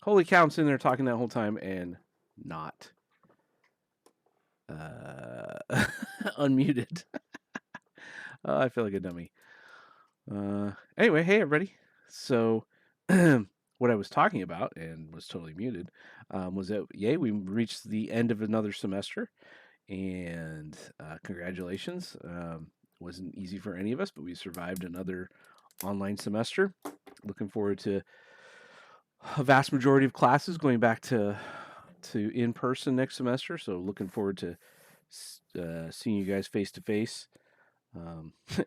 Holy cow, I'm sitting there talking that whole time and not uh, unmuted. I feel like a dummy. Anyway, hey everybody. So, what I was talking about and was totally muted was that yay, we reached the end of another semester, and congratulations. Wasn't easy for any of us, but we survived another online semester. Looking forward to a vast majority of classes going back to in person next semester. So, looking forward to seeing you guys face to face.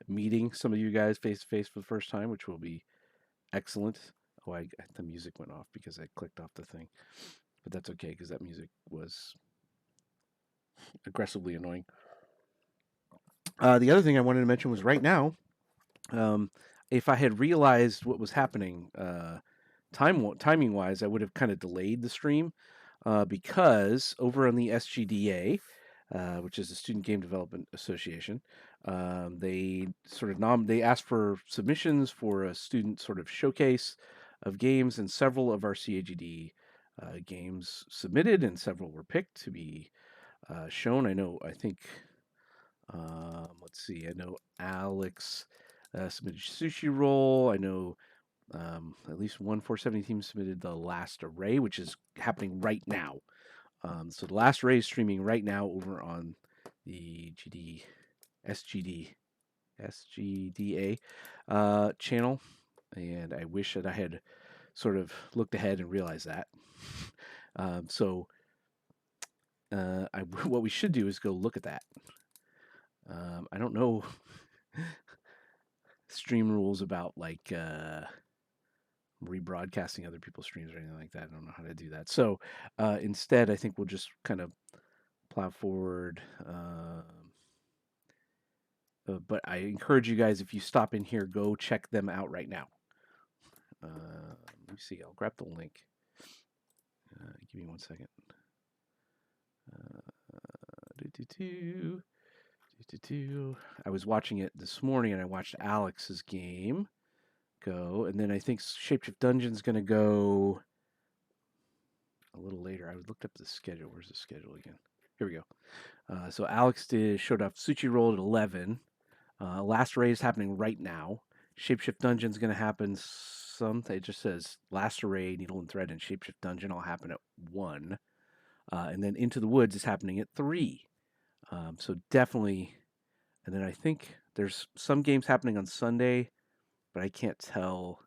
Meeting some of you guys face to face for the first time, which will be excellent. Oh, the music went off because I clicked off the thing, but that's okay because that music was aggressively annoying. The other thing I wanted to mention was right now, um, if I had realized what was happening timing wise, I would have kind of delayed the stream because over on the SGDA, which is the Student Game Development Association, they sort of they asked for submissions for a student sort of showcase of games, and several of our CAGD games submitted, and several were picked to be shown. I think let's see. I know Alex submitted Sushi Roll. I know at least one 470 team submitted The Last Array, which is happening right now. So The Last Array is streaming right now over on the SGDA channel, and I wish that I had sort of looked ahead and realized that. So what we should do is go look at that. I don't know stream rules about like rebroadcasting other people's streams or anything like that. I don't know how to do that. So instead, I think we'll just kind of plow forward. But I encourage you guys, if you stop in here, go check them out right now. Let me see. I'll grab the link. Give me 1 second. I was watching it this morning, and I watched Alex's game go, and then I think Shapeshift Dungeon's going to go a little later. I looked up the schedule. Where's the schedule again? Here we go. So Alex showed up Sushi Roll at 11. Last Array is happening right now. Shapeshift Dungeon's going to happen it just says Last Array, Needle and Thread, and Shapeshift Dungeon all happen at 1. And then Into the Woods is happening at 3. So definitely. And then I think there's some games happening on Sunday, but I can't tell.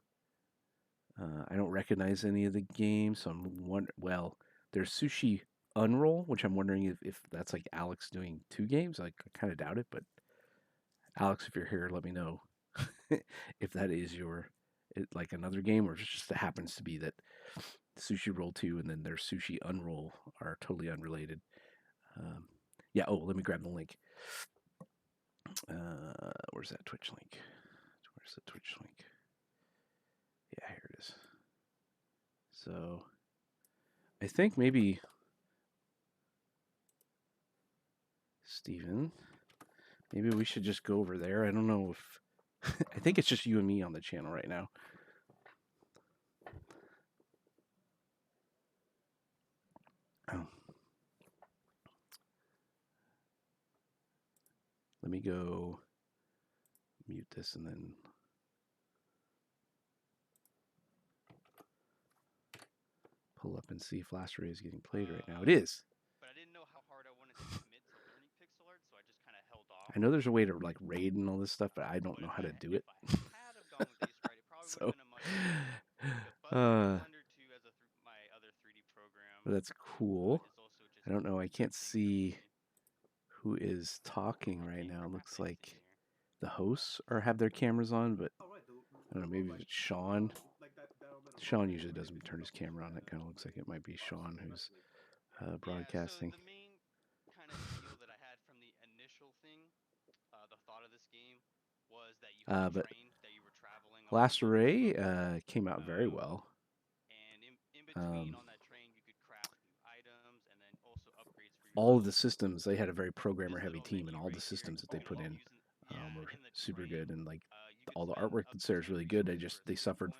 I don't recognize any of the games, so I'm wondering. Well, there's Sushi Unroll, which I'm wondering if that's like Alex doing 2 games. Like, I kind of doubt it, but Alex, if you're here, let me know if that is like another game, or if it just happens to be that Sushi Roll 2 and then their Sushi Unroll are totally unrelated. Yeah. Oh, let me grab the link. Where's that Twitch link? Where's the Twitch link? Yeah, here it is. So I think maybe Steven, maybe we should just go over there. I don't know if I think it's just you and me on the channel right now. Oh. Let me go mute this and then pull up and see if Last Array is getting played right now. It is. But I didn't know how hard I wanted to commit to learning pixel art, so I just kind of held off. I know there's a way to like raid and all this stuff, but I don't know how to do it. If I had have gone with Ace Wright, it probably would have been a much Blender 2 as my other 3D program. That's cool. I don't know. I can't see who is talking right now. It looks like the hosts have their cameras on, but I don't know. Maybe it's Sean. Sean usually doesn't turn his camera on. It kind of looks like it might be Sean who's broadcasting. So the main kind of deal that I had from the initial thing, the thought of this game, was that you had a train that you were traveling on. Last Array came out very well. And in between on that train, you could craft new items and then also upgrades for your all of the systems. They had a very programmer-heavy team, and all the systems that they put in were super good. And like all the artwork that's there is really good. They suffered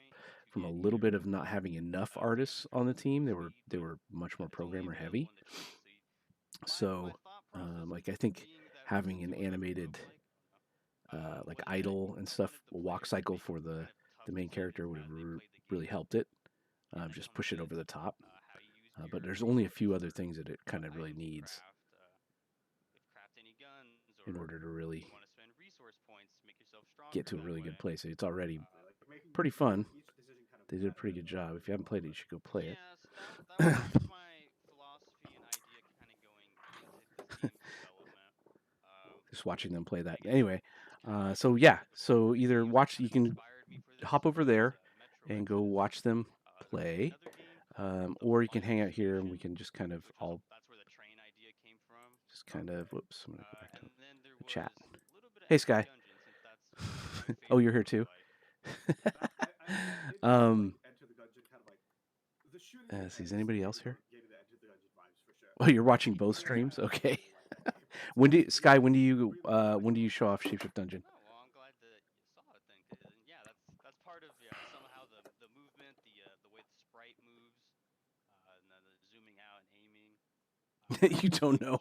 from a little bit of not having enough artists on the team. They were much more programmer heavy. So, like I think having an animated like idle and stuff, walk cycle for the main character would have really helped it. Just push it over the top. But there's only a few other things that it kind of really needs in order to really get to a really good place. It's already pretty fun. They did a pretty good job. If you haven't played it, you should go play it. Yeah, so that was my philosophy and idea kind of going into this game's development. Just watching them play that. Anyway, so yeah, so either watch, you can hop over there and go watch them play, or you can hang out here and we can just kind of all just kind of, whoops, I'm gonna go back to the chat. Hey, Sky. Oh, you're here too. See, is anybody else here? Oh, you're watching both streams? Okay. When do you show off Shapeshift Dungeon? Oh, well, I'm glad that you saw it then, 'cause, yeah, that's part of somehow the movement, the way the sprite moves, and then the zooming out and aiming. You don't know.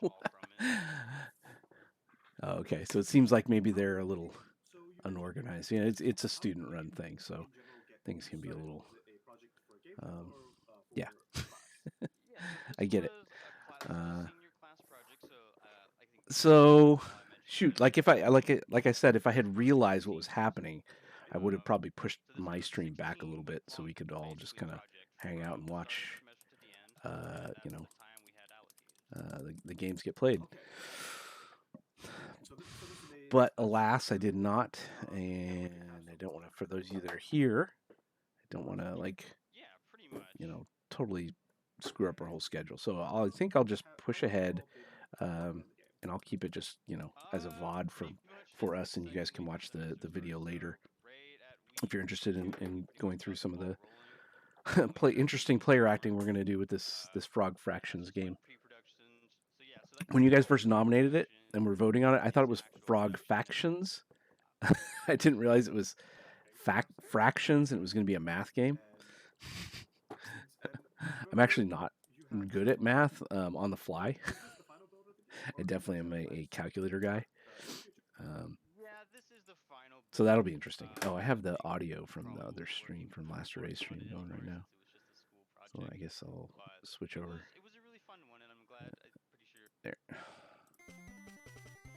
Oh, okay, so it seems like maybe they're a little unorganized. Yeah, it's a student-run thing, so things can be a little. Yeah, I get it. So, shoot, like if I like I said, if I had realized what was happening, I would have probably pushed my stream back a little bit so we could all just kind of hang out and watch, the games get played. But alas, I did not, and I don't want to. For those of you that are here, I don't want to totally screw up our whole schedule. So I think I'll just push ahead, and I'll keep it just as a VOD for us, and you guys can watch the video later if you're interested in going through some of the interesting player acting we're going to do with this Frog Fractions game. When you guys first nominated it and were voting on it, I thought it was Frog Factions. I didn't realize it was fractions and it was going to be a math game. I'm actually not good at math on the fly. I definitely am a calculator guy. So that'll be interesting. Oh, I have the audio from the other stream, from Last Array stream going right now. So I guess I'll switch over. It was a really fun one, and I'm glad. I'm pretty sure. There.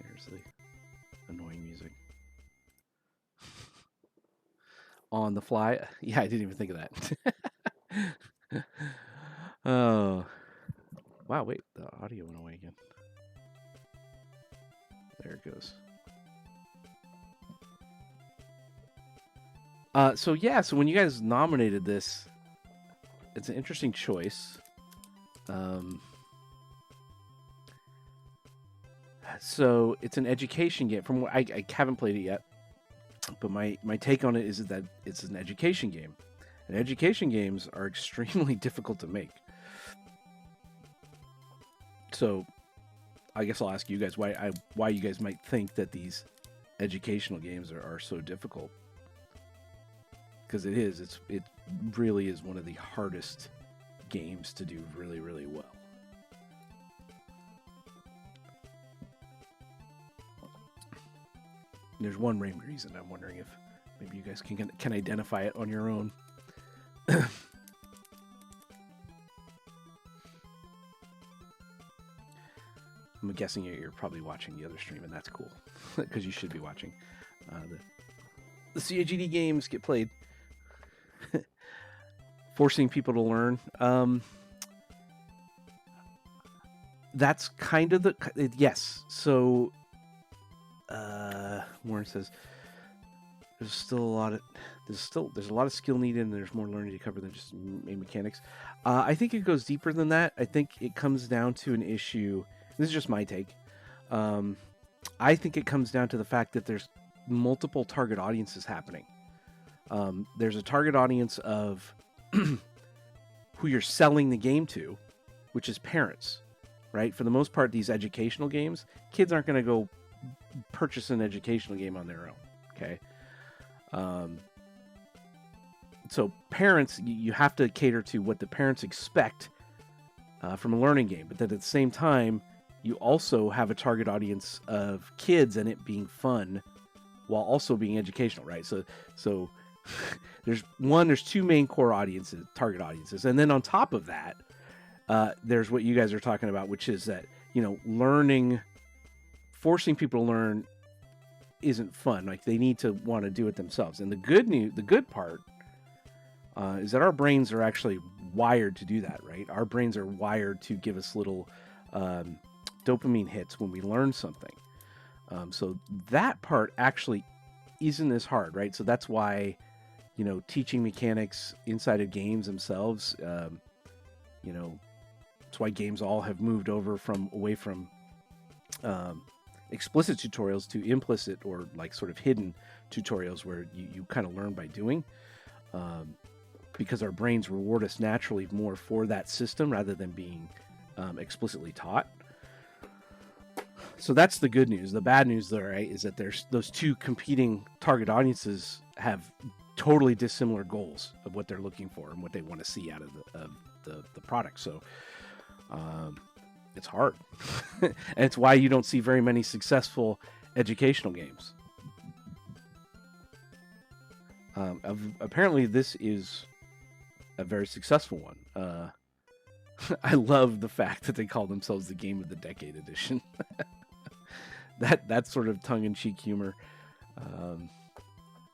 There's the annoying music. On the fly? Yeah, I didn't even think of that. Oh. Wow, wait, the audio went away again. There it goes. So when you guys nominated this, it's an interesting choice. So it's an education game. From what I haven't played it yet, but my take on it is that it's an education game, and education games are extremely difficult to make. So I guess I'll ask you guys why you guys might think that these educational games are so difficult. Because it really is one of the hardest games to do really, really well. There's one main reason. I'm wondering if maybe you guys can identify it on your own. I'm guessing you're probably watching the other stream, and that's cool because you should be watching the CAGD games get played. Forcing people to learn. That's kind of yes. So Warren says there's a lot of skill needed, and there's more learning to cover than just main mechanics. I think it goes deeper than that. I think it comes down to an issue. This is just my take. I think it comes down to the fact that there's multiple target audiences happening. There's a target audience of who you're selling the game to, which is parents, right? For the most part, these educational games, kids aren't going to go purchase an educational game on their own, okay? so parents, you have to cater to what the parents expect from a learning game, but then at the same time, you also have a target audience of kids and it being fun while also being educational, right? So there's two main core audiences, target audiences, and then on top of that, there's what you guys are talking about, which is that learning, forcing people to learn isn't fun. Like they need to want to do it themselves. And the good part is that our brains are actually wired to do that, right? Our brains are wired to give us little dopamine hits when we learn something. So that part actually isn't as hard, right? So that's why, teaching mechanics inside of games themselves, that's why games all have moved over away from explicit tutorials to implicit or like sort of hidden tutorials where you kind of learn by doing. Because our brains reward us naturally more for that system rather than being explicitly taught. So that's the good news. The bad news, though, right, is that there's those two competing target audiences have totally dissimilar goals of what they're looking for and what they want to see out of the product. So it's hard. And it's why you don't see very many successful educational games. Apparently, this is a very successful one. I love the fact that they call themselves the Game of the Decade edition. that sort of tongue-in-cheek humor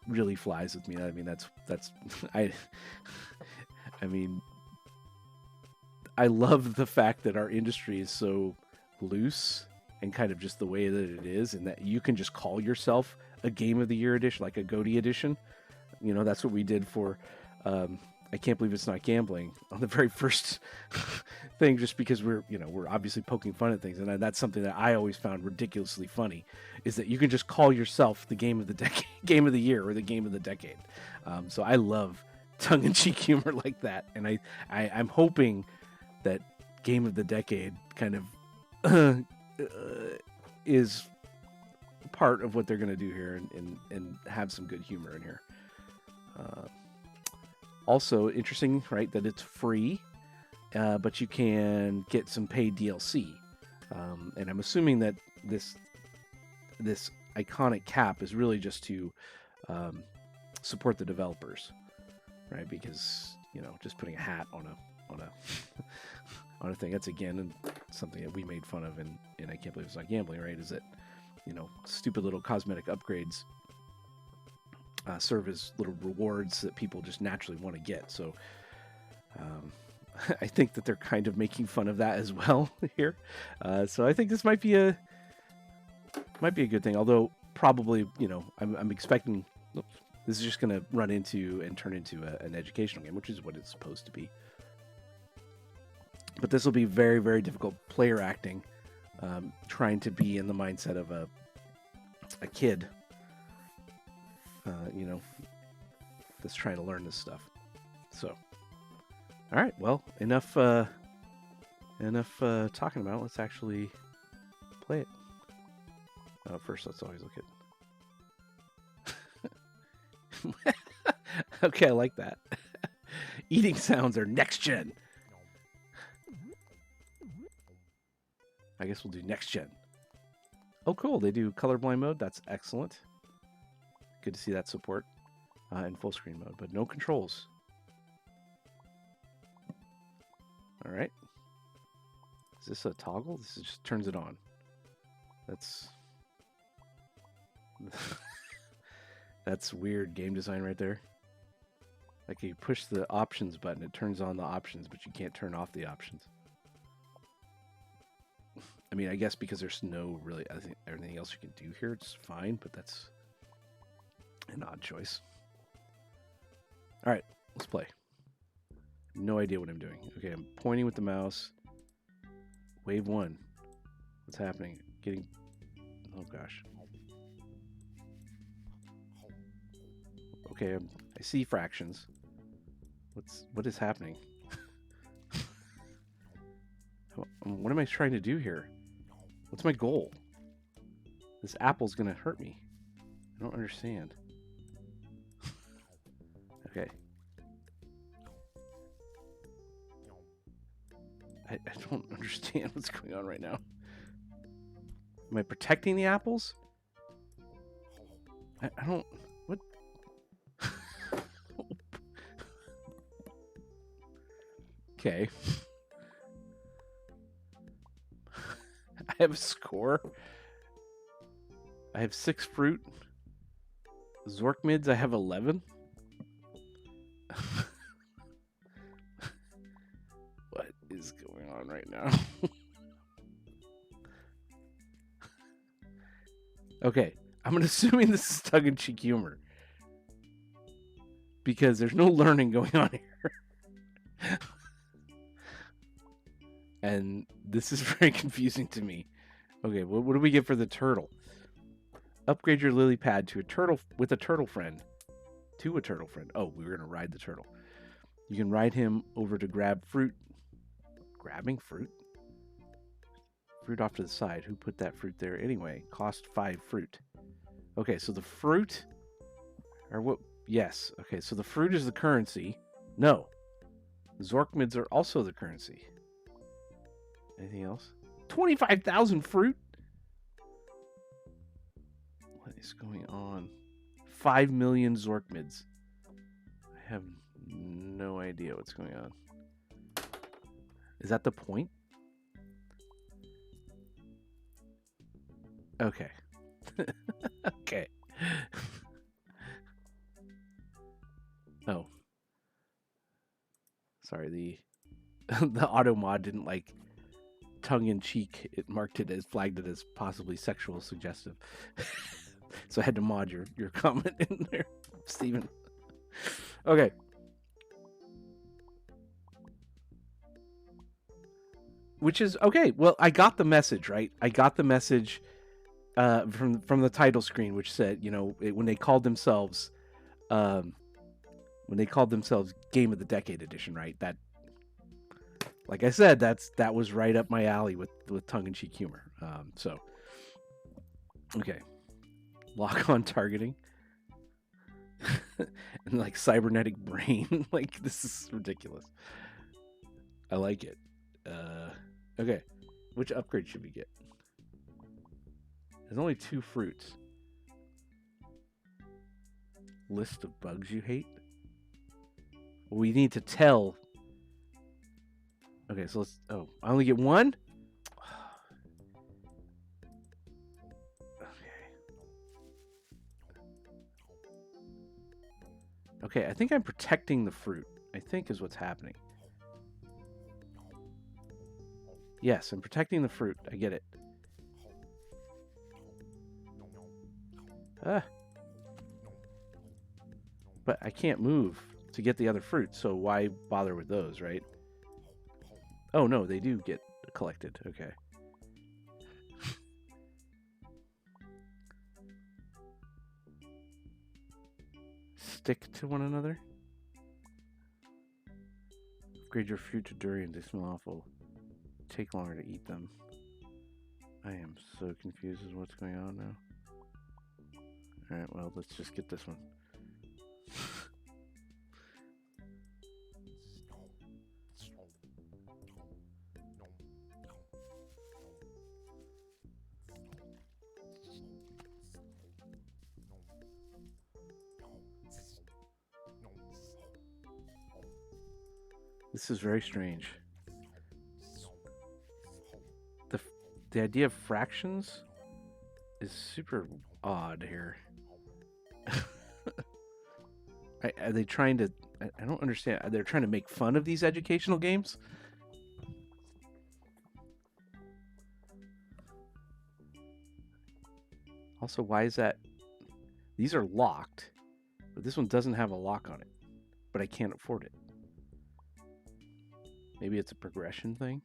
really flies with me. I mean, I love the fact that our industry is so loose and kind of just the way that it is, and that you can just call yourself a Game of the Year edition, like a GOTY edition. That's what we did for I Can't Believe It's Not Gambling on the very first thing, just because we're obviously poking fun at things. And that's something that I always found ridiculously funny, is that you can just call yourself the Game of the Decade, Game of the Year, or the Game of the Decade. So I love tongue-in-cheek humor like that. And I'm hoping that Game of the Decade kind of is part of what they're going to do here and have some good humor in here. Also interesting, right, that it's free, but you can get some paid DLC. And I'm assuming that this iconic cap is really just to support the developers, right? Because just putting a hat on a thing, that's again something that we made fun of in I Can't Believe It's Not Gambling, right? Is that stupid little cosmetic upgrades serve as little rewards that people just naturally want to get. So I think that they're kind of making fun of that as well here. So I think this might be a good thing. Although probably, I'm expecting this is just going to run into and turn into an educational game, which is what it's supposed to be. But this will be very, very difficult player acting, trying to be in the mindset of a kid. That's trying to learn this stuff. So, all right, well, enough talking about it. Let's actually play it. First, let's always look at. Okay, I like that. Eating sounds are next gen. I guess we'll do next gen. Oh, cool. They do colorblind mode. That's excellent. Good to see that support in full screen mode, but no controls. All right. Is this a toggle? This just turns it on. That's that's weird game design right there. Like you push the options button, it turns on the options, but you can't turn off the options. I mean, I guess because there's no really, I think everything else you can do here, it's fine, but that's an odd choice. All right, let's play. No idea what I'm doing. Okay, I'm pointing with the mouse. Wave 1. What's happening? Getting... Oh, gosh. Okay, I see fractions. What is happening? What am I trying to do here? What's my goal? This apple's gonna hurt me. I don't understand. Okay. I don't understand what's going on right now. Am I protecting the apples? I don't... What? Okay. I have a score. I have 6 fruit. Zorkmids, I have 11. What is going on right now? Okay, I'm assuming this is tongue-in-cheek humor. Because there's no learning going on here. And this is very confusing to me. Okay, what do we get for the turtle? Upgrade your lily pad to a turtle with a turtle friend. To a turtle friend. Oh, we were going to ride the turtle. You can ride him over to grab fruit. Grabbing fruit? Fruit off to the side. Who put that fruit there anyway? Cost 5 fruit. Okay, so the fruit... Or what? Yes. Okay, so the fruit is the currency. No. Zorkmids are also the currency. Anything else? 25,000 fruit? What is going on? 5 million Zorkmids. I have no idea what's going on. Is that the point? Okay. Okay. Oh. Sorry, the auto mod didn't like tongue-in-cheek. It marked it as, flagged it as possibly sexual suggestive. So I had to mod your comment in there, Steven. Okay. Which is okay. Well, I got the message, right? I got the message from the title screen, which said, you know, when they called themselves Game of the Decade Edition, right? That, like I said, that was right up my alley with tongue-in-cheek humor. So, okay, lock on targeting, and like cybernetic brain. Like, this is ridiculous. I like it. Okay, which upgrade should we get? There's only 2 fruits. List of bugs you hate. Well, we need to tell. Okay, so let's. Oh, I only get 1. Okay, I think I'm protecting the fruit. I think is what's happening. Yes, I'm protecting the fruit. I get it. But I can't move to get the other fruit, so why bother with those, right? Oh, no, they do get collected. Okay. Stick to one another? Upgrade your fruit to durian. They smell awful. Take longer to eat them. I am so confused as what's going on now. Alright, well, let's just get this one. This is very strange. The idea of fractions is super odd here. Are they trying to... I don't understand. They're trying to make fun of these educational games? Also, why is that... These are locked, but this one doesn't have a lock on it. But I can't afford it. Maybe it's a progression thing?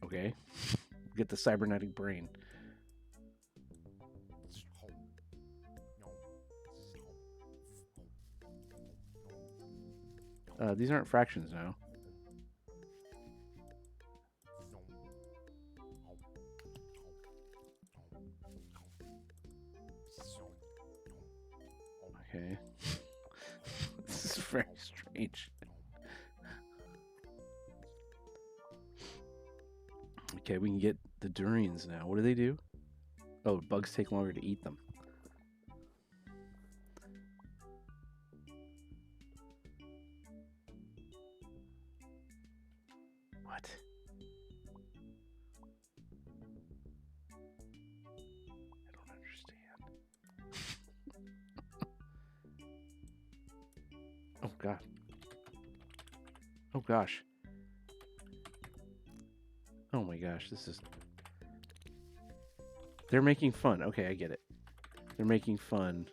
Okay. Get the cybernetic brain. These aren't fractions now. Okay. very strange. Okay, we can get the durians now. What do they do? Oh, bugs take longer to eat them. What? I don't understand. Oh, God. Oh, gosh. Oh, my gosh. This is... They're making fun. Okay, I get it. They're making fun.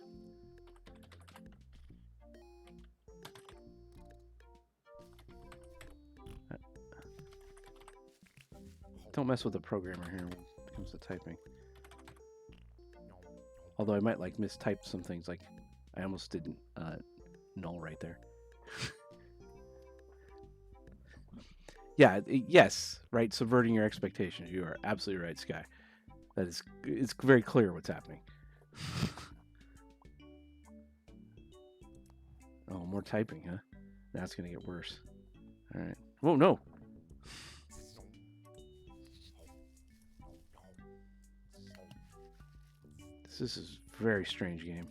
Don't mess with the programmer here when it comes to typing. Although I might like mistype some things, like I almost did null right there. Yeah, yes, right. Subverting your expectations. You are absolutely right, Sky. That is, it's very clear what's happening. Oh, more typing, huh? That's gonna get worse. All right. Whoa, no. This is a very strange game.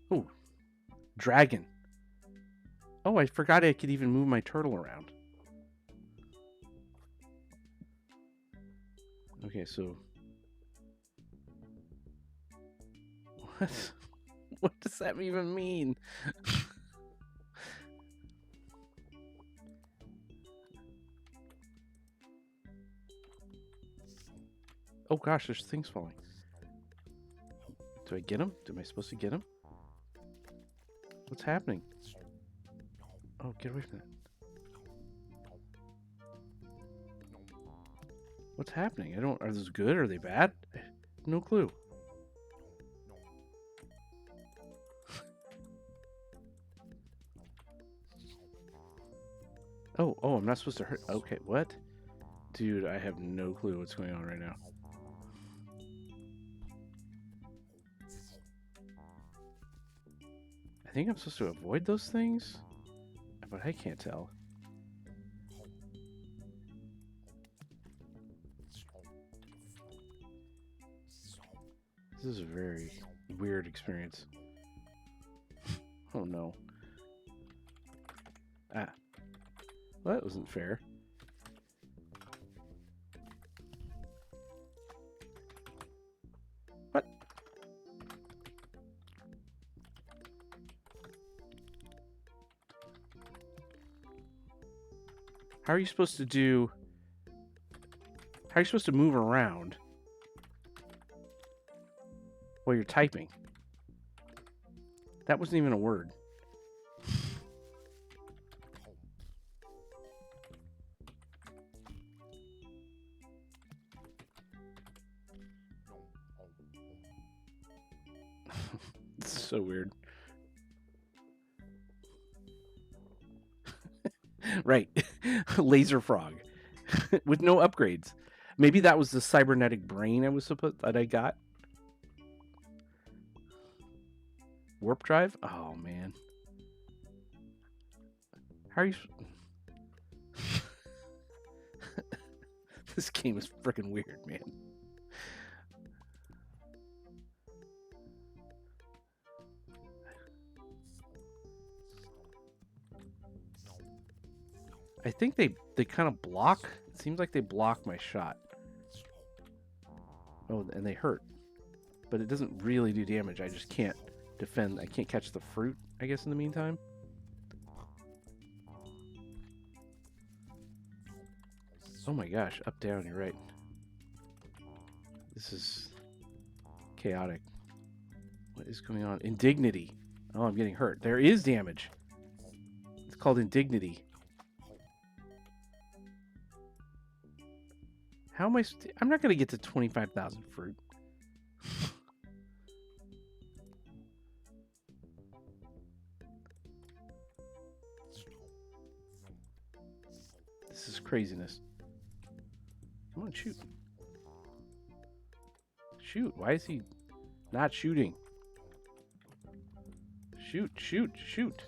Oh, dragon. Oh, I forgot I could even move my turtle around. Okay, so... What? What does that even mean? Oh gosh, there's things falling. Do I get them? Am I supposed to get them? What's happening? Oh, get away from that. What's happening? I don't... Are those good? Are they bad? No clue. Oh, I'm not supposed to hurt... Okay, what? Dude, I have no clue what's going on right now. I think I'm supposed to avoid those things? But I can't tell. This is a very weird experience. Oh no. Ah. Well, that wasn't fair. What? How are you supposed to do... How are you supposed to move around while you're typing? That wasn't even a word. It's so weird. Right. Laser frog. With no upgrades. Maybe that was the cybernetic brain that I got. Warp drive? Oh man. How are you... This game is freaking weird, man. I think they kind of block. It seems like they block my shot. Oh, and they hurt. But it doesn't really do damage. I just can't defend. I can't catch the fruit, I guess, in the meantime. Oh my gosh. Up, down, you're right. This is... Chaotic. What is going on? Indignity. Oh, I'm getting hurt. There is damage. It's called indignity. How am I? I'm not going to get to 25,000 fruit. This is craziness. Come on, shoot. Shoot. Why is he not shooting? Shoot, shoot, shoot.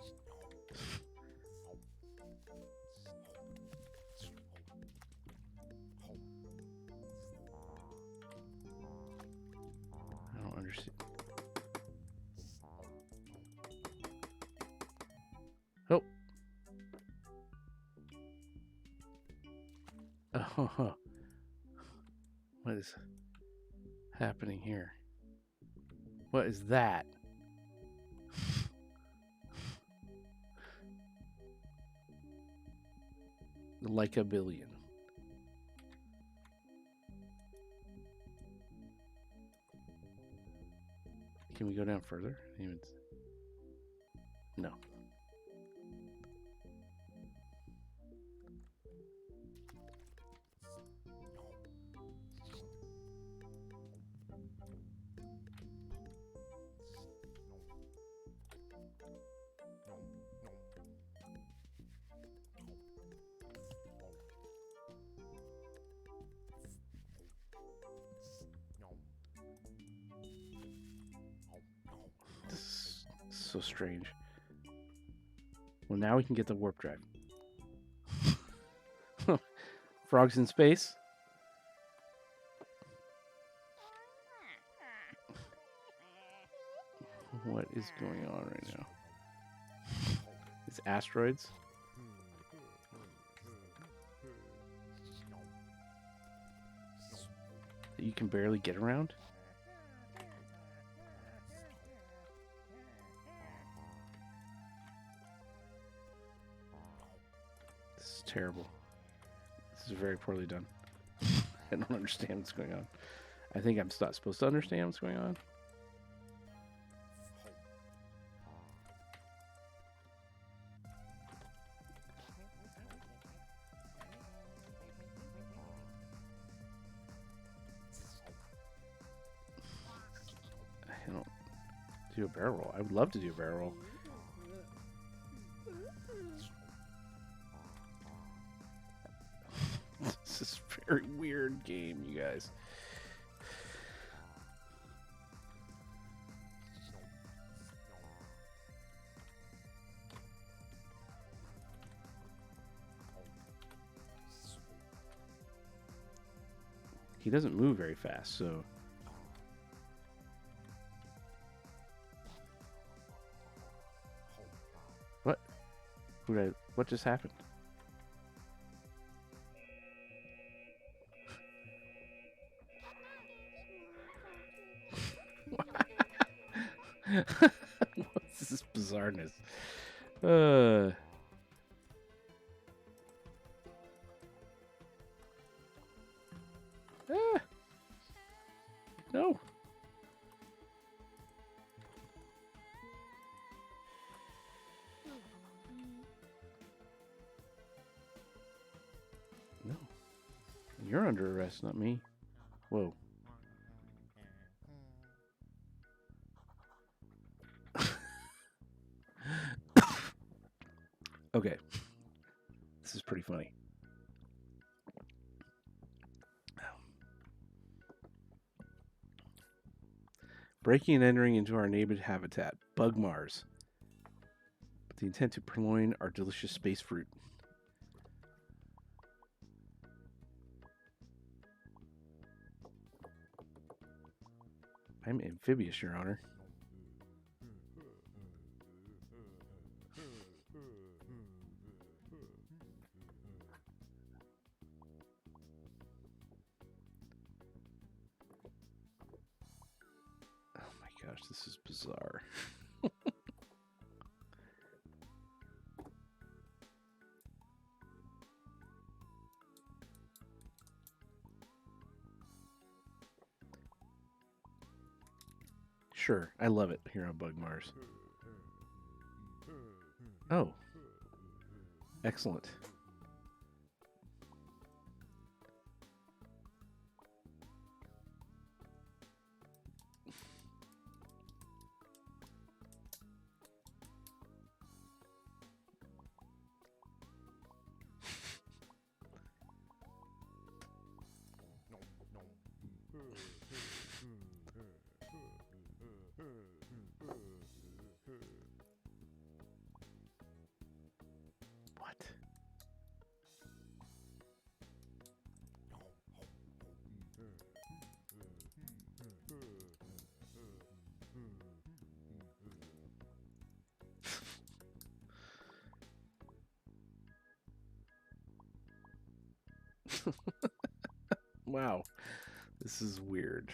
I don't understand. Oh. Oh. What is happening here? What is that? Like a billion. Can we go down further? No. This is so strange. Well, now we can get the warp drive. Frogs in space. What is going on right now? It's asteroids. That you can barely get around. This is terrible. This is very poorly done. I don't understand what's going on. I think I'm not supposed to understand what's going on. I don't do a barrel roll. I would love to do a barrel roll. This is a very weird game, you guys. He doesn't move very fast, so... What? What just happened? What's this bizarreness? No. No. You're under arrest, not me. Whoa. Okay. This is pretty funny. Breaking and entering into our neighbor's habitat, Bugmars, with the intent to purloin our delicious space fruit. I'm amphibious, Your Honor. Gosh, this is bizarre. sure. I love it here on Bug Mars. Oh. Excellent. What? Wow. This is weird.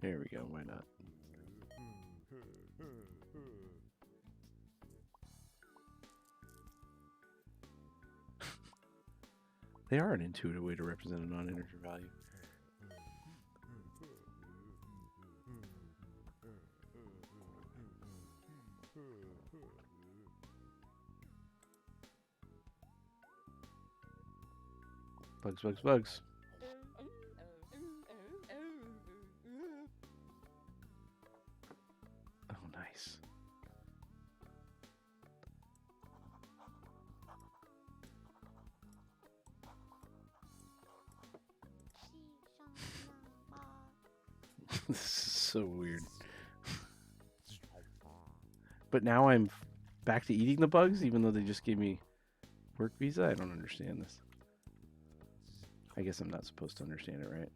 There we go. Why not? They are an intuitive way to represent a non-integer value. Bugs, bugs, bugs. Oh, nice. This is so weird. But now I'm back to eating the bugs, even though they just gave me work visa? I don't understand this. I guess I'm not supposed to understand it, right?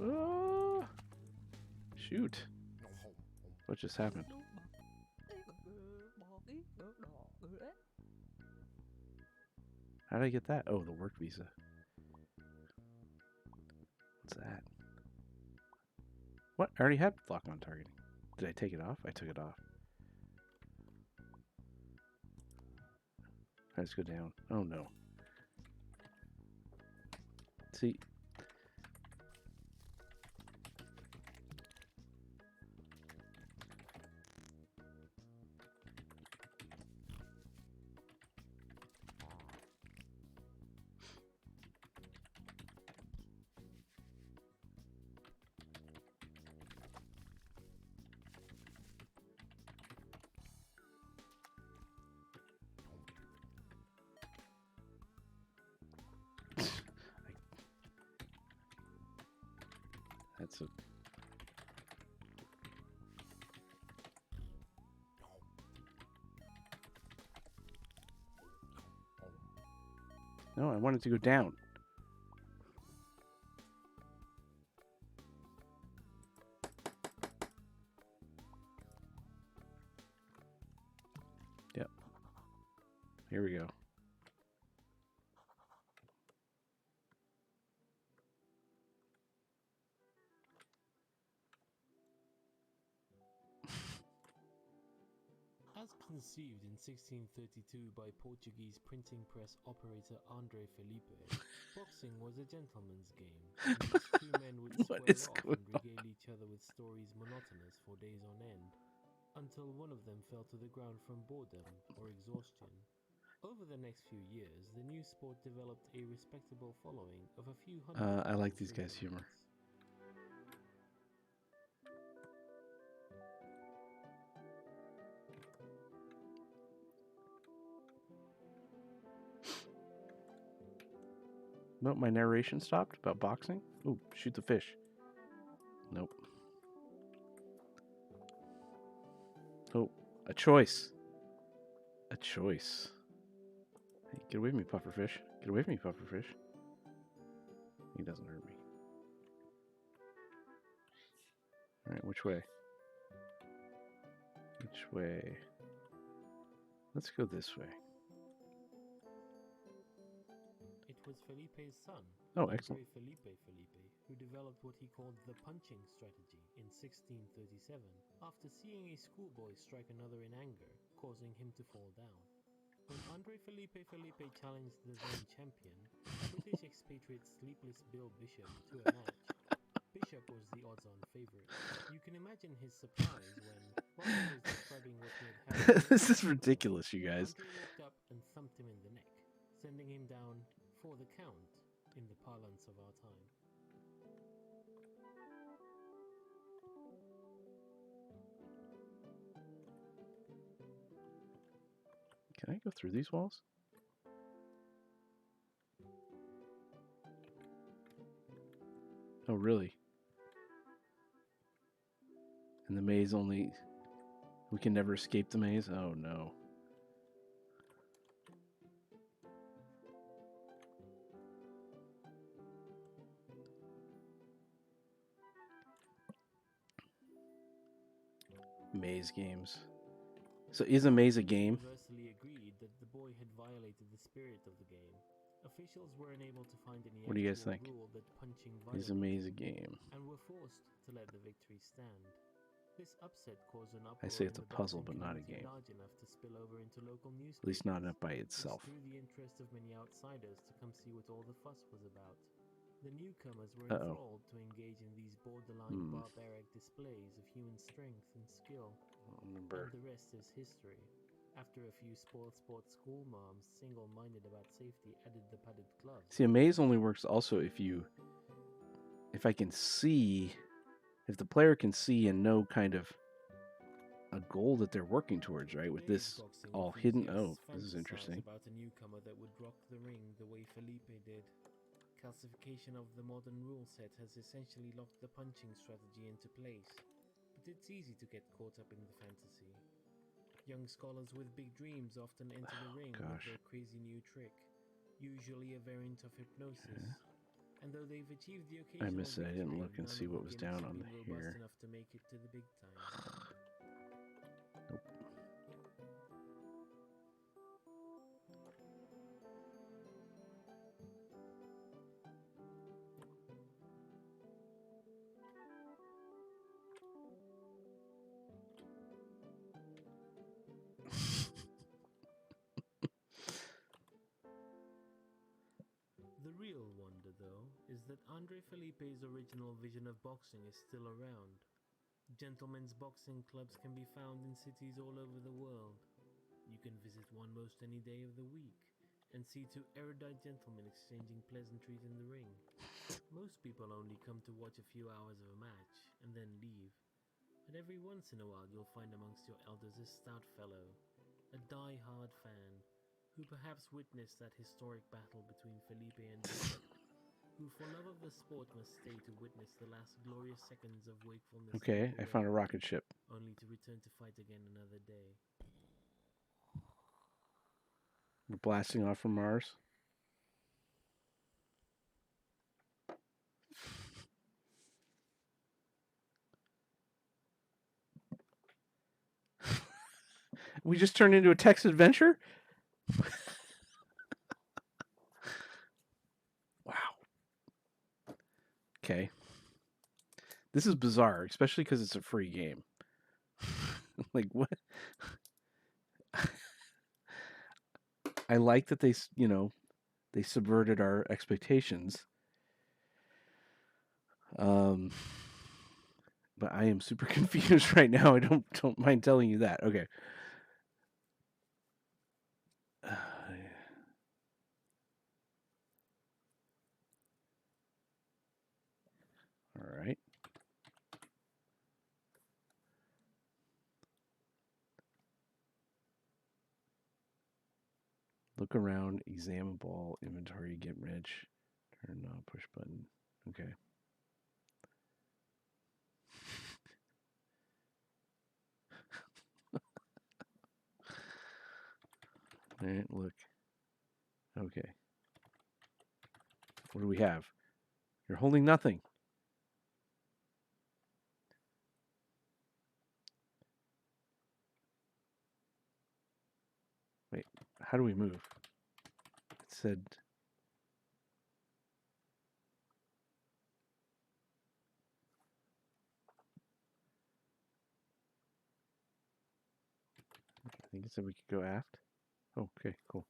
Ah! Shoot. What just happened? How did I get that? Oh, the work visa. What's that? What? I already had lock-on targeting. Did I take it off? I took it off. Let's go down. Oh no. See? That's a... No, I wanted to go down. Yep. Here we go. As conceived in 1632 by Portuguese printing press operator André Felipe, boxing was a gentleman's game, in which two men would What square is off going and regale each other with stories monotonous for days on end, until one of them fell to the ground from boredom or exhaustion. Over the next few years, the new sport developed a respectable following of a few hundred. I like these guys' humor. Nope, my narration stopped about boxing. Ooh, shoot the fish. Nope. Oh, a choice. A choice. Hey, get away from me, pufferfish. Get away from me, pufferfish. He doesn't hurt me. Alright, which way? Which way? Let's go this way. It was Felipe's son, Oh, excellent. Andre Felipe, who developed what he called the punching strategy in 1637, after seeing a schoolboy strike another in anger, causing him to fall down. When Andre Felipe challenged the then champion, British expatriate Sleepless Bill Bishop, to a match, Bishop was the odds-on favorite. You can imagine his surprise when, while he was describing what he had happened, This is ridiculous, you guys. Andre walked up and thumped him in the neck, sending him down for the count in the parlance of our time. Can I go through these walls? Oh, really? And the maze only... We can never escape the maze? Oh, no. Maze games. So is a maze a game? Universally agreed that the boy had violated the spirit of the game. Officials were unable to find any What do you guys actual think? rule that punching Is a violated, maze a game? and were forced to let the victory stand. This upset caused an uproar I say it's in a the puzzle, boxing but not a community game. large enough to spill over into local newspapers. At least not enough by This itself. drew the interest of many outsiders to come see what all the fuss was about. The newcomers were Uh-oh. enthralled to engage in these borderline Hmm. barbaric displays of human strength and skill. Remember. And the rest is history. After a few spoiled sport school moms, single-minded about safety, added the padded gloves. See, a maze only works also if I can see, if the player can see and know kind of a goal that they're working towards, right? With Today's this boxing all hidden. Oh, enthusiasts this is fantasize interesting. about a newcomer that would rock the ring the way Felipe did. Calcification of the modern rule set has essentially locked the punching strategy into place, but it's easy to get caught up in the fantasy. Young scholars with big dreams often enter the ring with gosh. their crazy new trick, usually a variant of hypnosis. And though they've achieved the occasional missed it. I didn't victory, look and none see of what the was gimmicks down have on been robust here. enough to make it to the big time. Nope. The real wonder, though, is that Andre Felipe's original vision of boxing is still around. Gentlemen's boxing clubs can be found in cities all over the world. You can visit one most any day of the week and see two erudite gentlemen exchanging pleasantries in the ring. Most people only come to watch a few hours of a match and then leave. But every once in a while you'll find amongst your elders a stout fellow, a die-hard fan, who perhaps witnessed that historic battle between Felipe and Bishop, who for love of the sport must stay to witness the last glorious seconds of wakefulness. Okay, I found a rocket ship. Only to return to fight again another day. We're blasting off from Mars. We just turned into a text adventure? Wow. Okay. This is bizarre, especially because it's a free game. Like, what? I like that they subverted our expectations. But I am super confused right now. I don't mind telling you that. Okay. All right. Look around, examine ball, inventory, get rich, turn knob, push button. Okay. All right, look. Okay. What do we have? You're holding nothing. Wait, how do we move? It said... I think it said we could go aft. Oh, okay, cool.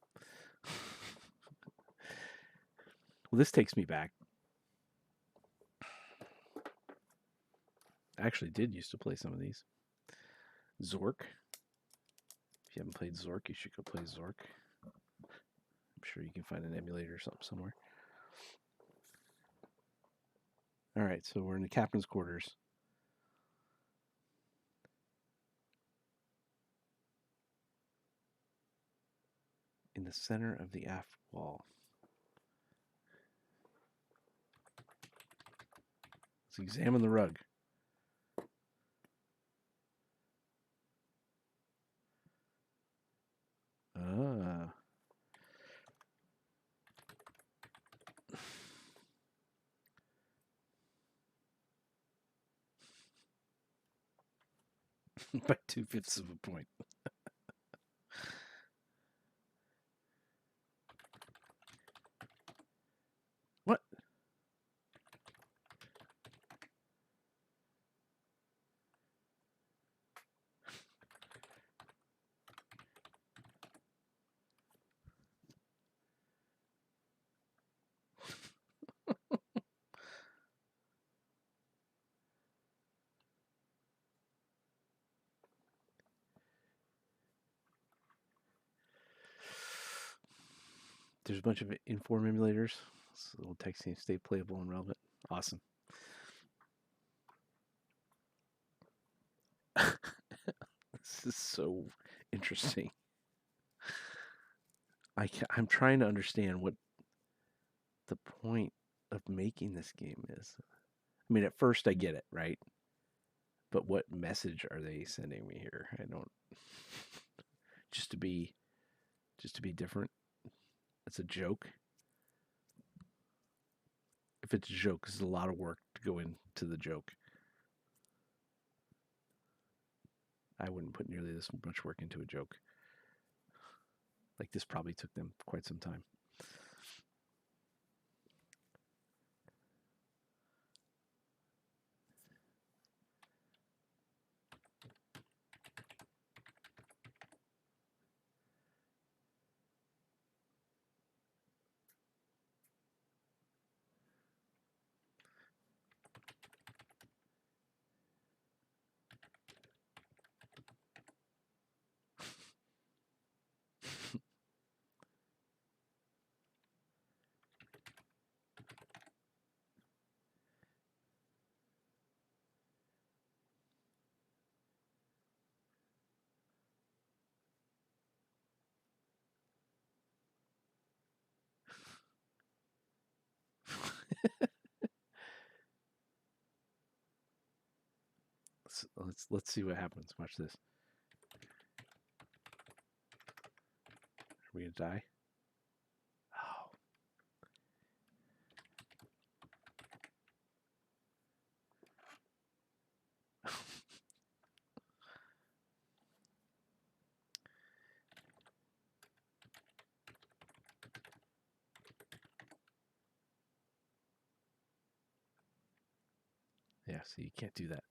Well, this takes me back. I actually did used to play some of these. Zork. If you haven't played Zork, you should go play Zork. I'm sure you can find an emulator or something somewhere. All right, so we're in the captain's quarters. In the center of the aft wall. Let's examine the rug. Ah. By 2/5 of a point. What? There's a bunch of Inform emulators. So it'll text you stay playable and relevant. Awesome. This is so interesting. I'm trying to understand what the point of making this game is. I mean, at first I get it, right? But what message are they sending me here? I don't. just to be different. It's a joke. If it's a joke, it's a lot of work to go into the joke. I wouldn't put nearly this much work into a joke. Like this probably took them quite some time. Let's see what happens. Watch this. Are we gonna die? Oh. Yeah, see, you can't do that.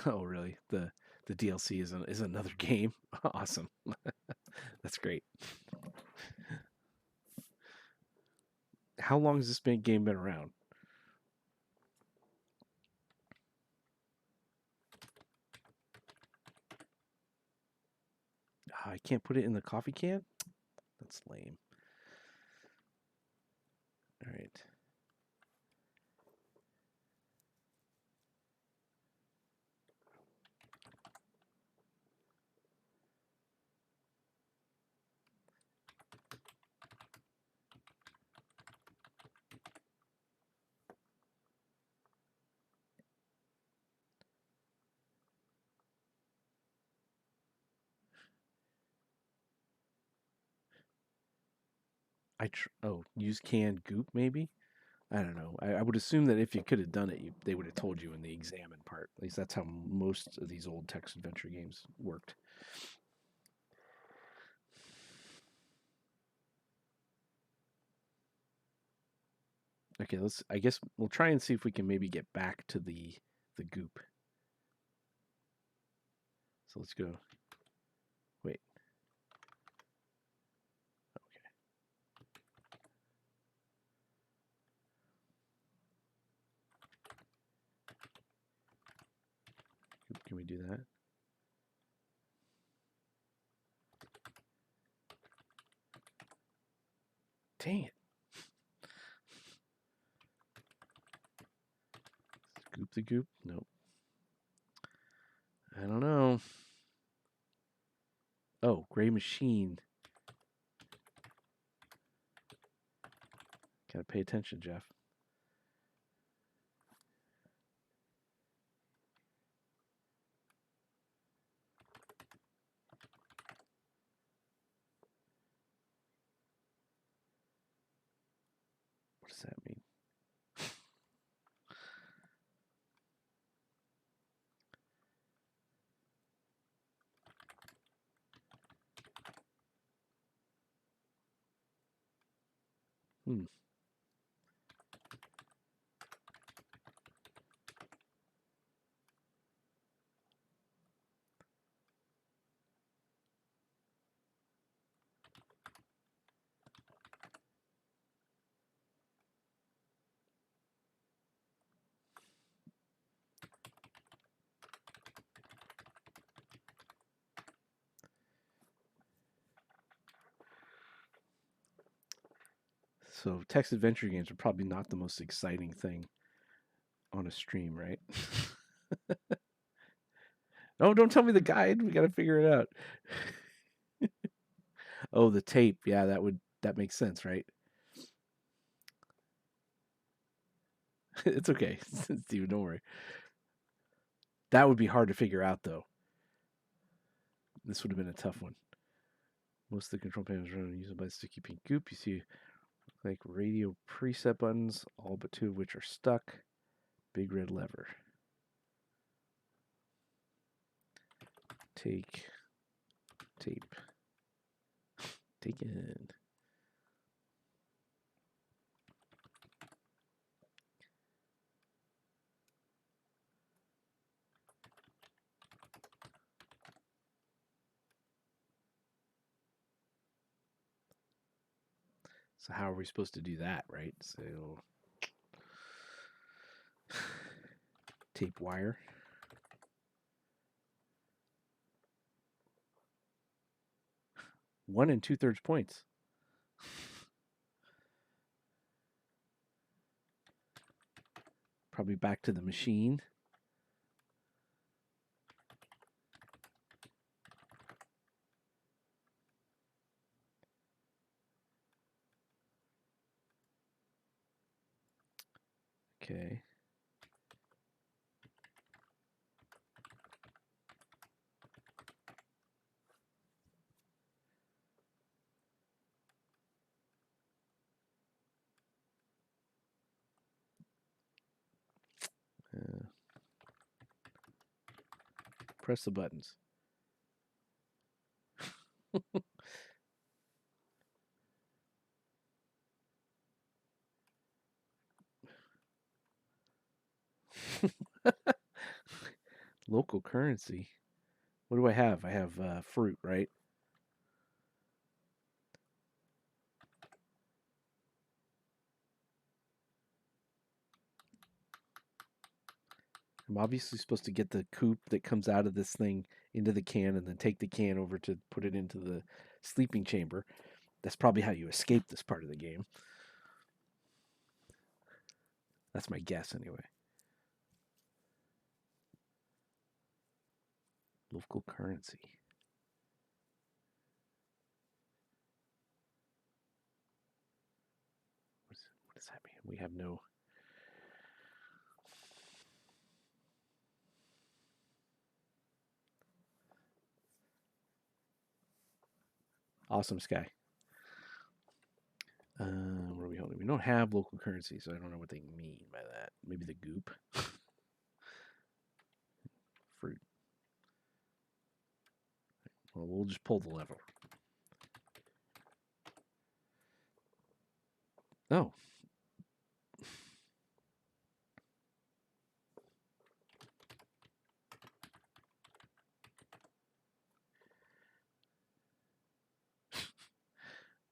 Oh, really? The DLC is another game? Awesome. That's great. How long has this game been around? I can't put it in the coffee can? That's lame. All right. Use canned goop maybe. I don't know. I would assume that if you could have done it, they would have told you in the examine part. At least that's how most of these old text adventure games worked. Okay, I guess we'll try and see if we can maybe get back to the goop. So let's go. Wait. Okay. Can we do that? Dang it. Scoop the goop? Nope. I don't know. Oh, gray machine. Gotta pay attention, Jeff. What does that mean? So text adventure games are probably not the most exciting thing on a stream, right? No, don't tell me the guide. We got to figure it out. Oh, the tape. Yeah, that makes sense, right? It's okay, Steven. Don't worry. That would be hard to figure out, though. This would have been a tough one. Most of the control panels are used by sticky pink goop. You see, like radio preset buttons, all but 2 of which are stuck. Big red lever. Take tape. Take it. So how are we supposed to do that, right? So tape wire. One and 2/3 points. Probably back to the machine. Okay. Press the buttons. Local currency. What do I have? I have fruit, right? I'm obviously supposed to get the coop that comes out of this thing into the can and then take the can over to put it into the sleeping chamber. That's probably how you escape this part of the game. That's my guess, anyway. Local currency. What does that mean? We have no... Awesome, Sky. We don't have local currency, so I don't know what they mean by that. Maybe the goop. Fruit. Well, we'll just pull the lever. Oh.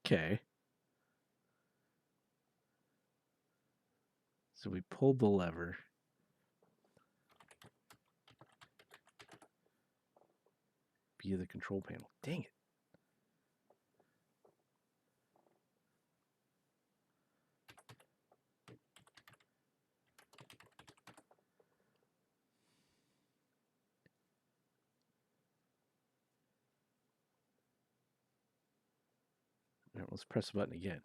Okay. So we pulled the lever. Via the control panel. Dang it. All right, let's press the button again.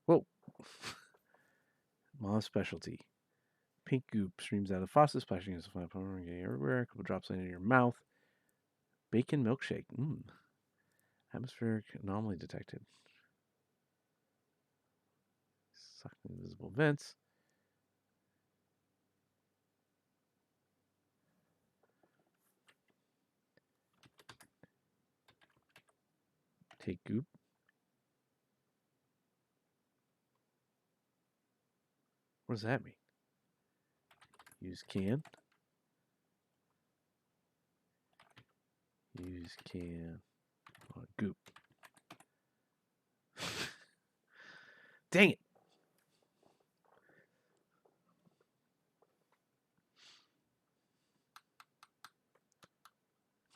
Whoa. Mom's specialty. Pink goop streams out of the faucet, splashing against the flat panel, getting everywhere. A couple drops into your mouth. Bacon milkshake. Atmospheric anomaly detected. Sucking invisible vents. Take goop. What does that mean? Use can. Use can. Goop. Dang it.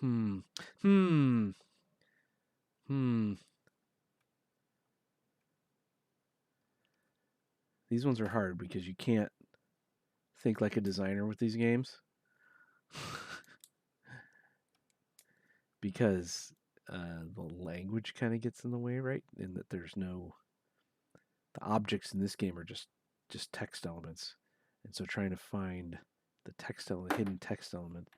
Hmm. These ones are hard because you can't think like a designer with these games. Because the language kind of gets in the way, right? In that there's no... The objects in this game are just text elements. And so trying to find the text element, hidden text element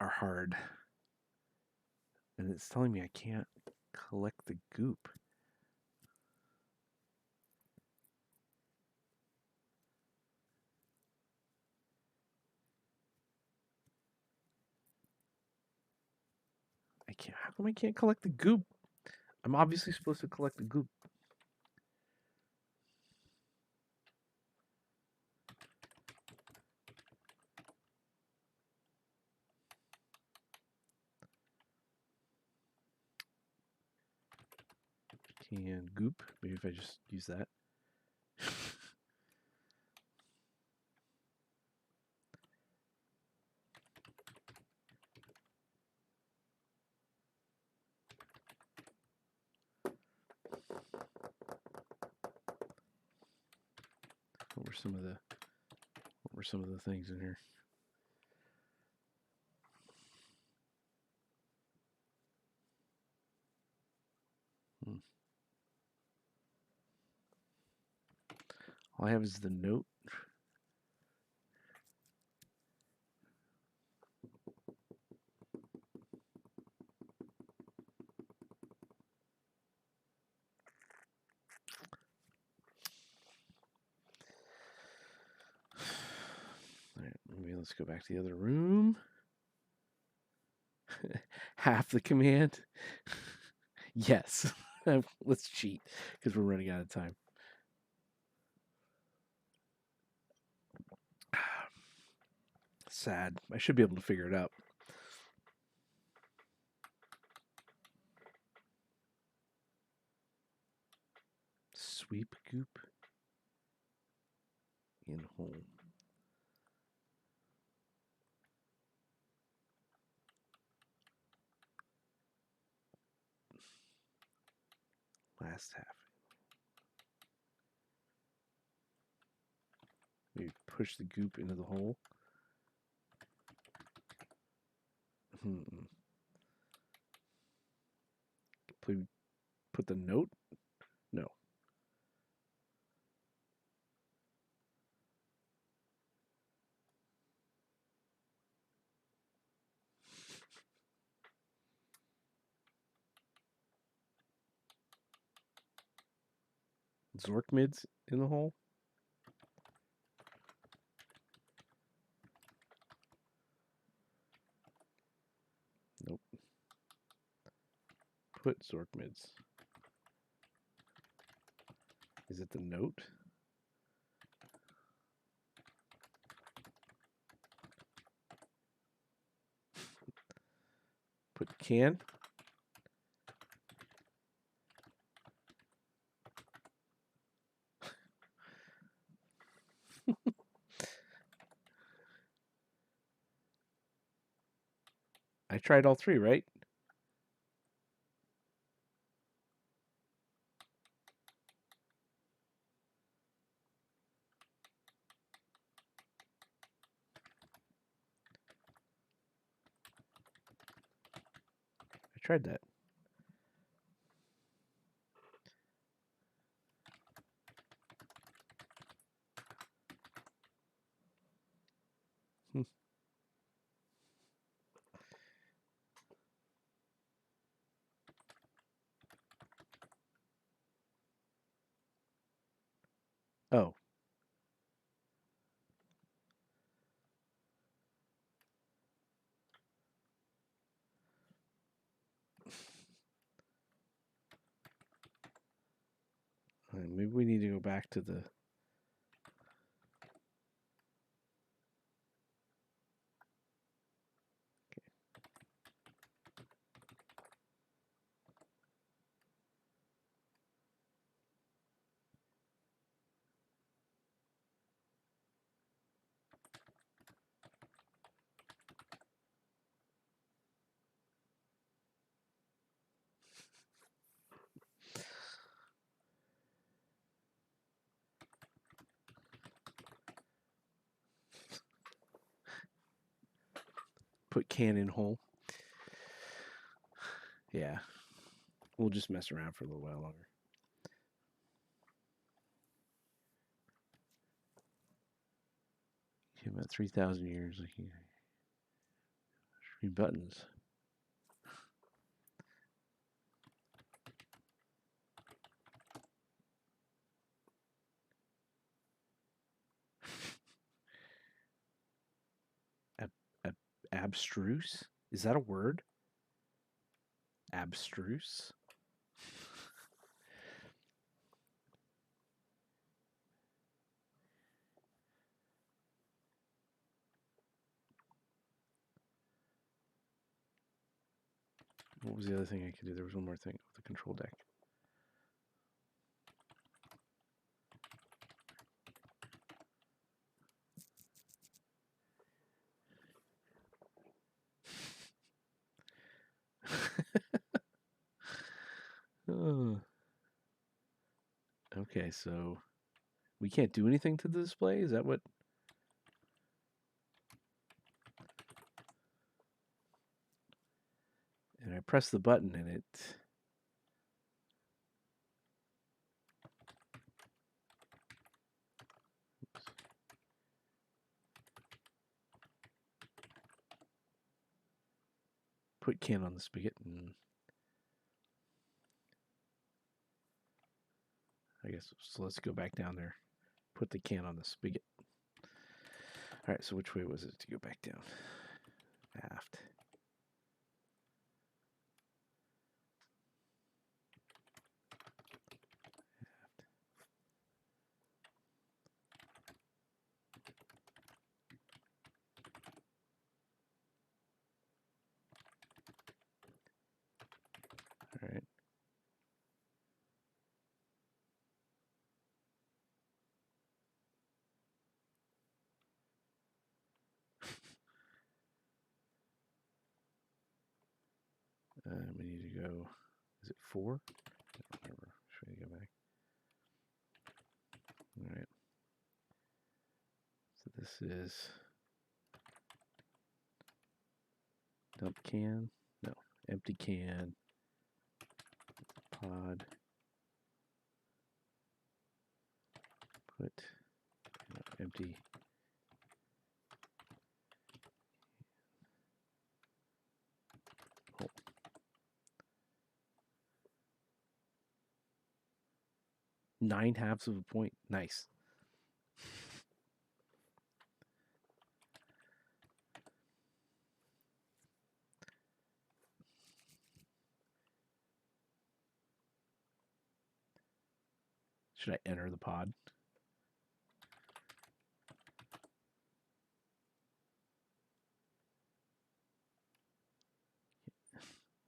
are hard. And it's telling me I can't collect the goop. I can't. How come I can't collect the goop? I'm obviously supposed to collect the goop. Can goop. Maybe if I just use that. What were some of the things in here? All I have is the note. All right, maybe let's go back to the other room. Half the command. Yes. Let's cheat because we're running out of time. Sad. I should be able to figure it out. Sweep goop in home. Last half. Maybe push the goop into the hole. Put the note? No. Zorkmids in the hole? Nope. Put Zorkmids. Is it the note? Put can? I tried all three, right? I tried that. Oh. Maybe we need to go back to the... Put can in hole. Yeah. We'll just mess around for a little while longer. Okay, about 3,000 years. Three buttons. Abstruse? Is that a word? Abstruse? What was the other thing I could do? There was one more thing with the control deck. Oh. Okay, so we can't do anything to the display? Is that what? And I press the button and it... Oops. Put can on the spigot and... I guess, so let's go back down there. Put the can on the spigot. All right, so which way was it to go back down? Aft. All right. We need to go, is it 4? I don't remember. Should we go back? All right. So this is dump can. No, empty can. Pod. Put empty. Hole. 9/2 of a point. Nice. Should I enter the pod?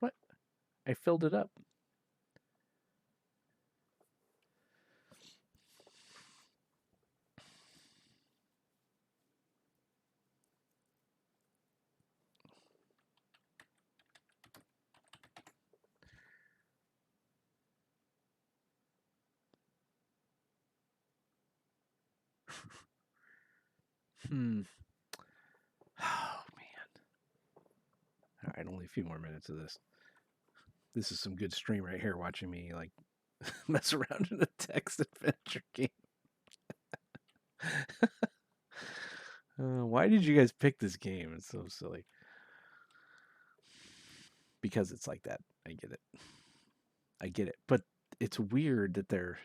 What? I filled it up. Hmm. Oh, man. All right, only a few more minutes of this. This is some good stream right here, watching me, like, mess around in a text adventure game. Why did you guys pick this game? It's so silly. Because it's like that. I get it. I get it. But it's weird that they're...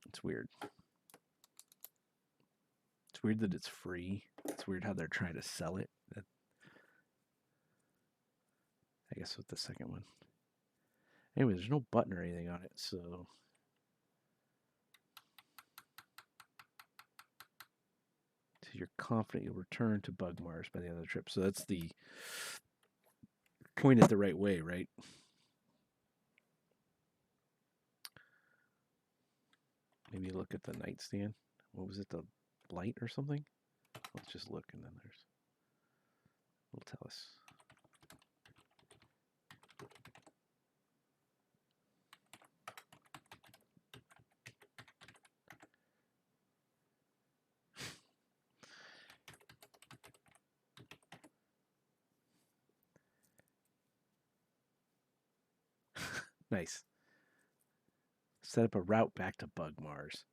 It's weird. It's weird that it's free. It's weird how they're trying to sell it. I guess with the second one. Anyway, there's no button or anything on it, so... So you're confident you'll return to Bugmars by the end of the trip. So that's the... Point it the right way, right? Maybe look at the nightstand. What was it, the light or something? Let's just look, and then it'll tell us. Nice. Set up a route back to Bugmars.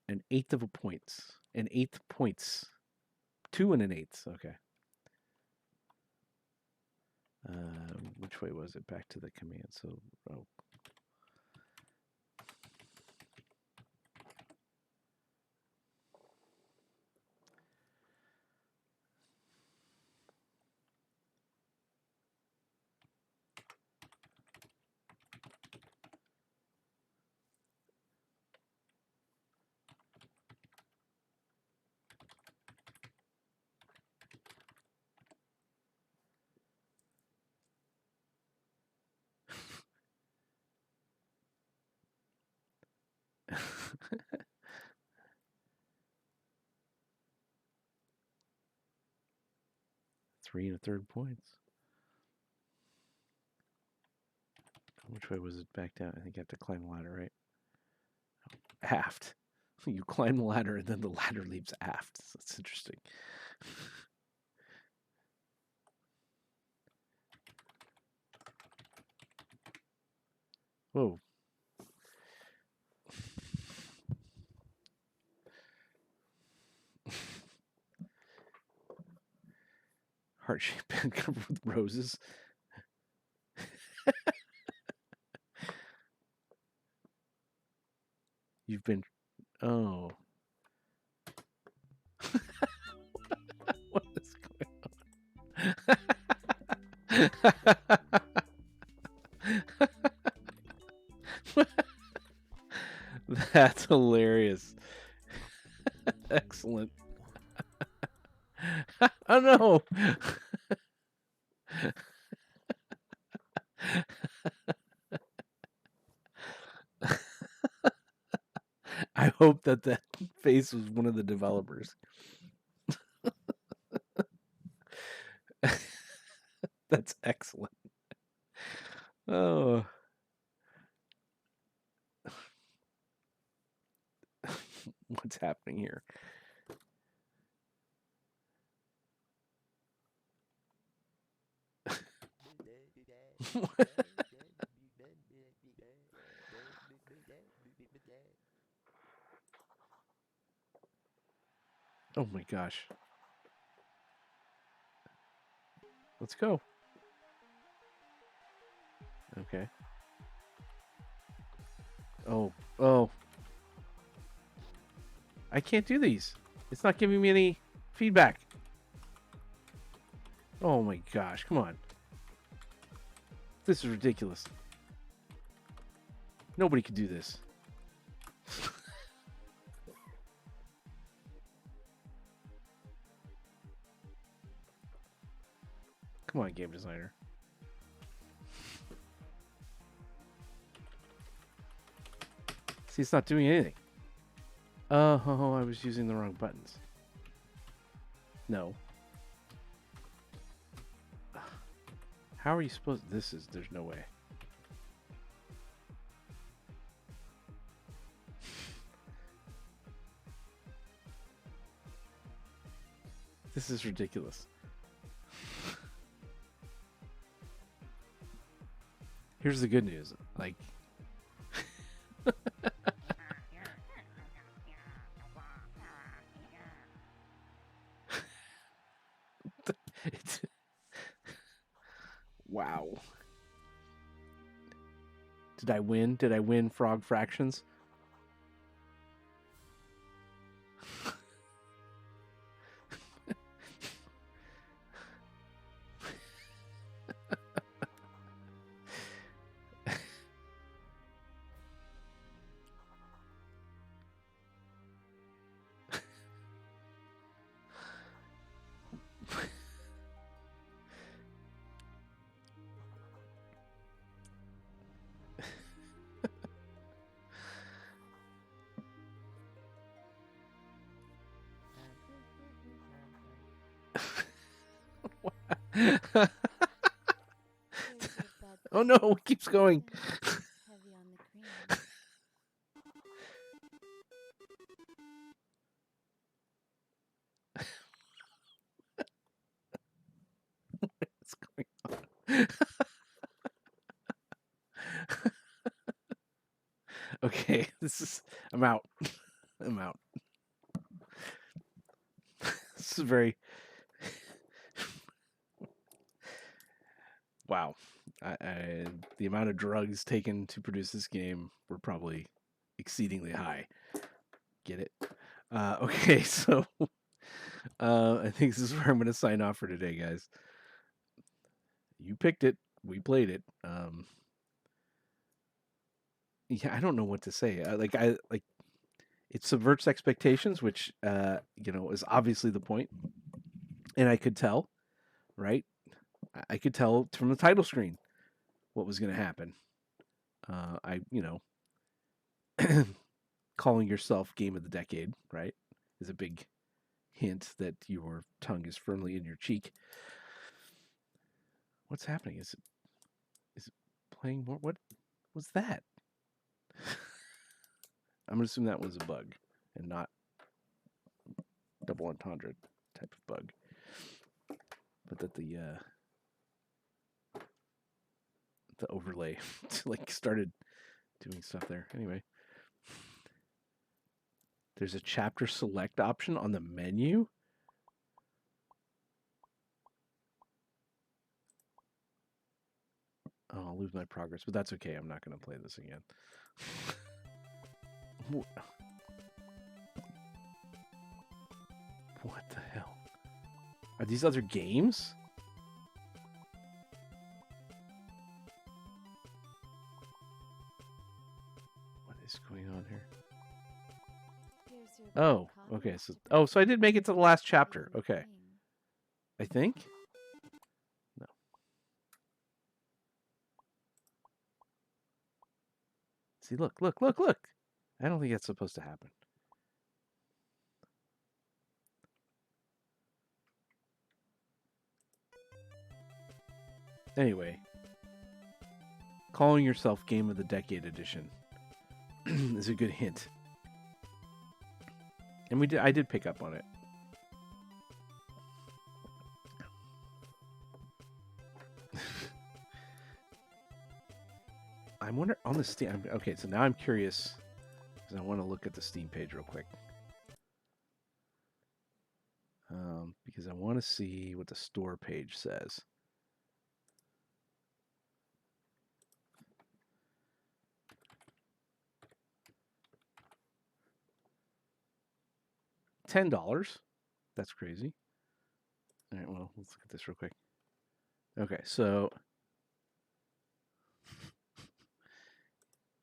An eighth of a points. An eighth points. 2 and an eighth. Okay. Which way was it? Back to the command. So, oh. Three and a third points. Which way was it back down? I think you have to climb the ladder, right? Aft. You climb the ladder and then the ladder leaves aft. That's interesting. Whoa. Heart-shaped bed covered with roses. You've been... Oh. What is going on? That's hilarious. Excellent. Oh no. I hope that that face was one of the developers. That's excellent. Oh. What's happening here? Oh my gosh. Let's go. Okay. Oh. I can't do these. It's not giving me any feedback. Oh my gosh, come on. This is ridiculous. Nobody could do this. Come on, game designer. See, it's not doing anything. Oh, I was using the wrong buttons. No. How are you supposed... There's no way. This is ridiculous. Here's the good news. Like... Wow. Did I win? Did I win Frog Fractions? Oh no, it keeps going. Heavy on the cream. What's going on? Okay, I'm out. I'm out. This is very... Wow. The amount of drugs taken to produce this game were probably exceedingly high. Get it? Okay, so I think this is where I'm going to sign off for today, guys. You picked it. We played it. Yeah, I don't know what to say. It subverts expectations, which is obviously the point. And I could tell, right? I could tell from the title screen what was going to happen. Calling yourself Game of the Decade, right, is a big hint that your tongue is firmly in your cheek. What's happening? Is it playing more? What was that? I'm gonna assume that was a bug and not double entendre type of bug, but that the overlay started doing stuff there. Anyway, there's a chapter select option on the menu. Oh, I'll lose my progress, but that's okay. I'm not going to play this again. What the hell? Are these other games? What is going on here? Oh, okay. So I did make it to the last chapter. Okay. I think. No. See, look. I don't think that's supposed to happen. Anyway, calling yourself Game of the Decade Edition is a good hint. And I did pick up on it. I wonder on the Steam. Okay, so now I'm curious because I want to look at the Steam page real quick. Because I want to see what the store page says. $10. That's crazy. All right, well, let's look at this real quick. Okay, so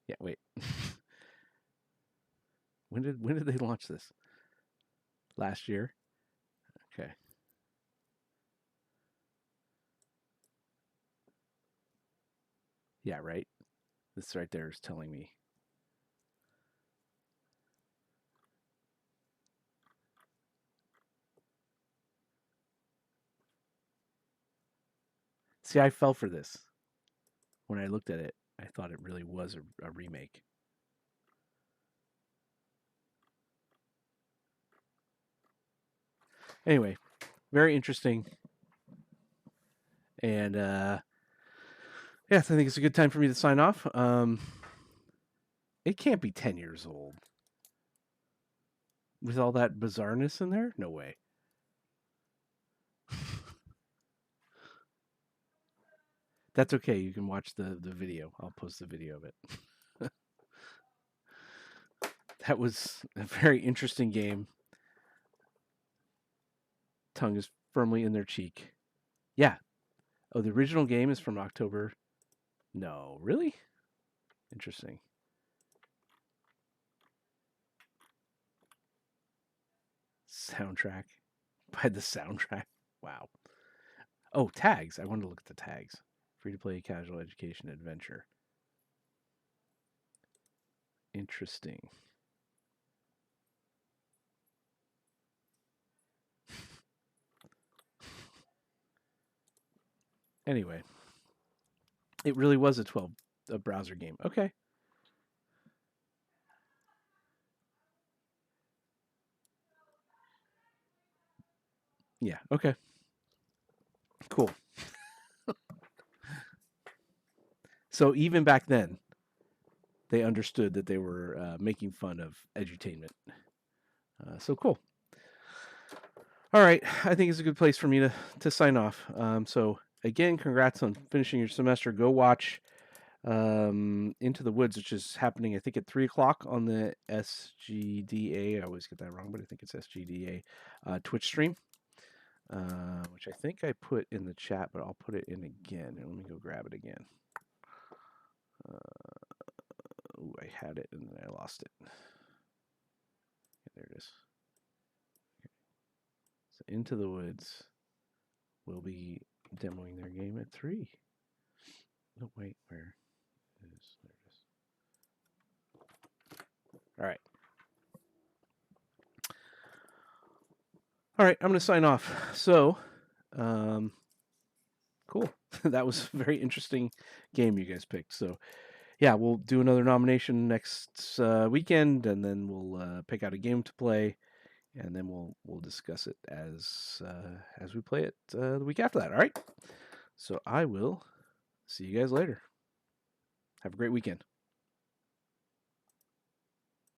yeah, wait. When did they launch this? Last year. Okay. Yeah, right. This right there is telling me. See, I fell for this. When I looked at it, I thought it really was a remake. Anyway, very interesting. And yeah, I think it's a good time for me to sign off. It can't be 10 years old. With all that bizarreness in there? No way. That's okay. You can watch the video. I'll post the video of it. That was a very interesting game. Tongue is firmly in their cheek. Yeah. Oh, the original game is from October. No, really? Interesting. Soundtrack. By the soundtrack. Wow. Oh, tags. I wanted to look at the tags. Free to play, casual, education, adventure. Interesting. Anyway, it really was a browser game. Okay. Yeah, okay. Cool. So even back then, they understood that they were making fun of edutainment. So cool. All right, I think it's a good place for me to sign off. So again, congrats on finishing your semester. Go watch Into the Woods, which is happening, I think, at 3:00 on the SGDA. I always get that wrong, but I think it's SGDA Twitch stream, which I think I put in the chat, but I'll put it in again. Let me go grab it again. Ooh, I had it and then I lost it. Okay, there it is. Okay. So Into the Woods will be demoing their game at 3. Oh, wait, where is... There it is. All right. All right, I'm going to sign off. So, cool. That was a very interesting game you guys picked. So, yeah, we'll do another nomination next weekend, and then we'll pick out a game to play, and then we'll discuss it as we play it the week after that. All right. So I will see you guys later. Have a great weekend.